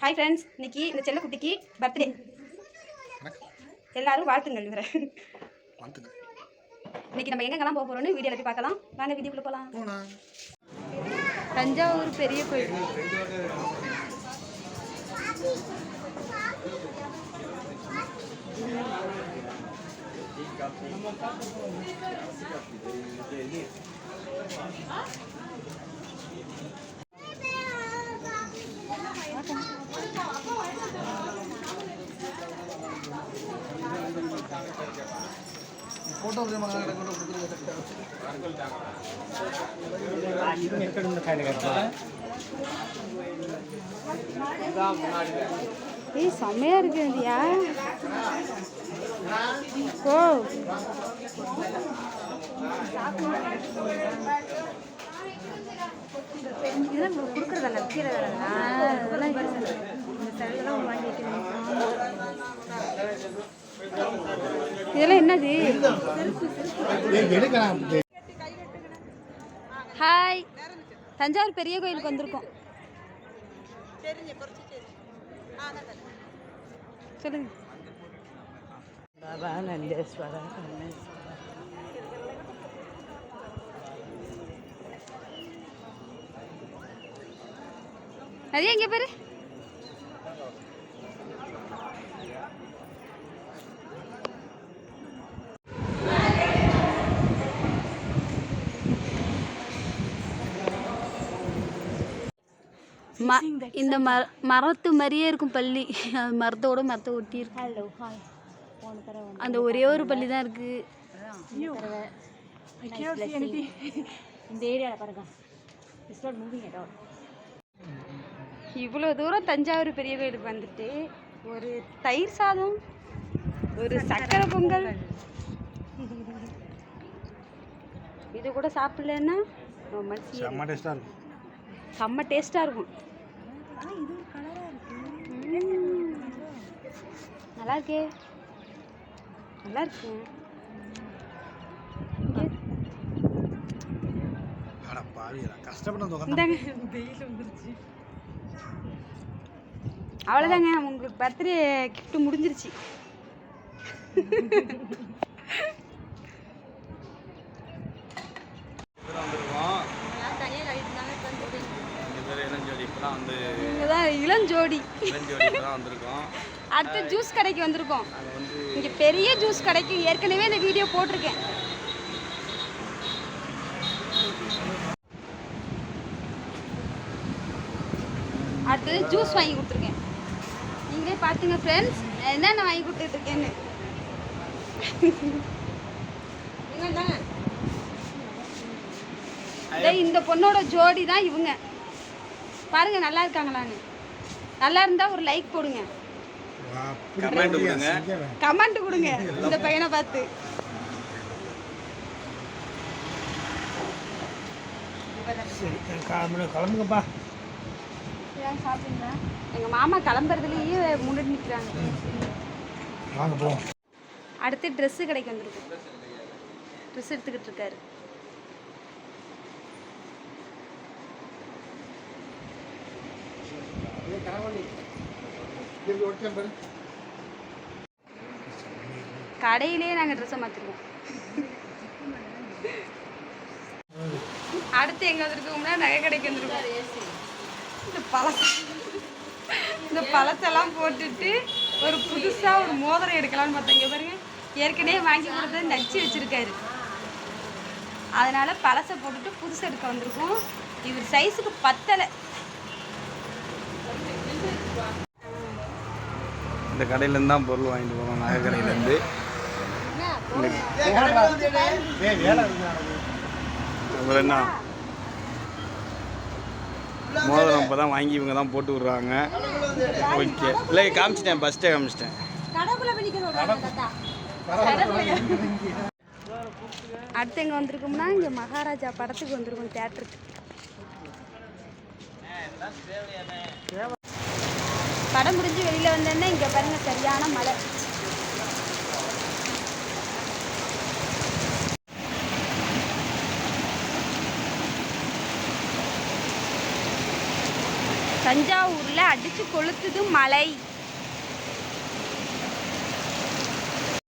Hi friends, இன்னைக்கு இந்த செல்லக்குட்டிக்கு birthday. எல்லாரும் வாழ்த்துங்கள். இவரை இன்னைக்கு நம்ம எங்கெங்கெல்லாம் போக போகிறோம்னு வீடியோவில் போய் பார்க்கலாம். வாங்க வீடியோக்குள்ளே போகலாம். தஞ்சாவூர் பெரிய கோயில். फोटो செம்மையா இருக்கு இல்லையா? ஓ இதெல்லாம் கொடுக்குறதல்ல, விற்கிறதா? இதெல்லாம் என்னது? ஹாய், தஞ்சாவூர் பெரிய கோயிலுக்கு வந்திருக்கோம். சொல்லுங்க. அதே எங்க பேரு? இந்த மரத்து மாதிரியே இருக்கும் பள்ளி. மரத்தோட மரத்தை ஒட்டி இருக்கு. அந்த ஒரே ஒரு பள்ளி தான் இருக்கு. இவ்வளோ தூரம் தஞ்சாவூர் பெரிய கோயிலுக்கு வந்துட்டு ஒரு தயிர் சாதம், ஒரு சக்கரை பொங்கல், இது கூட சாப்பிடலன்னா செம்ம டேஸ்டாக இருக்கும். நல்லா இருக்கே, நல்லா இருக்கு. அவ்வளோதாங்க, உங்களுக்கு பர்த்டே கிஃப்ட் முடிஞ்சிருச்சு. இளஞ்சோடி அடுத்த ஜூஸ் கடைக்கு வந்திருக்கோம். இங்க பெரிய ஜூஸ் கடைக்கு ஏற்கனவே இந்த வீடியோ போட்டிருக்கேன். அடுத்தது ஜூஸ் வாங்கி கொடுத்துருக்கேன். நீங்களே பார்த்துங்க ஃப்ரெண்ட்ஸ், என்னென்ன வாங்கி கொடுத்துட்டு இருக்கேன்னு. இந்த பொண்ணோட ஜோடி தான் இவங்க. பாருங்க, நல்லா இருக்காங்களான்னு. நல்லா இருந்தா ஒரு லைக் போடுங்க, கமெண்ட் கொடுங்க இந்த பையனை பார்த்து. கிளம்புங்கப்பா. சாப்பிடுங்க. எங்க மாமா கிளம்புறதுலயே முன்னாடி நிற்கிறாங்க. அடுத்து ட்ரெஸ்ஸு கடைக்கு வந்துருக்கோம். ட்ரெஸ் எடுத்துக்கிட்டு இருக்காரு. கடையிலேயே நாங்கள் ட்ரெஸ்ஸை மாற்றிருக்கோம். அடுத்து எங்கே வந்துருக்கோம்னா நகை கடைக்கு வந்துருக்கோம். இந்த பழசெல்லாம் போட்டுட்டு ஒரு புதுசாக ஒரு மோதிரம் எடுக்கலாம்னு பார்த்தீங்க. பாருங்க, ஏற்கனவே வாங்கி கொடுத்தது நச்சு வச்சுருக்காரு. அதனால் பழசை போட்டுட்டு புதுசு எடுக்க வந்திருக்கோம். இவர் சைஸுக்கு பத்தலை. இந்த கடையிலேருந்து தான் பொருள் வாங்கிட்டு போகணும். நகை கடையிலேருந்து என்ன மோதிரம் இப்போ தான் வாங்கி இவங்க தான் போட்டு விட்றாங்க. ஓகே, இல்லை காமிச்சிட்டேன், ஃபஸ்ட்டே காமிச்சிட்டேன். அடுத்து எங்கே வந்திருக்கோம்னா இங்கே மகாராஜா படத்துக்கு வந்திருக்கோம், தியேட்டருக்கு. படம் முடிஞ்சு வெளியில் வந்தோடனே இங்கே பாருங்க, சரியான மழை. தஞ்சாவூரில் அடிச்சு கொளுத்துது மழை.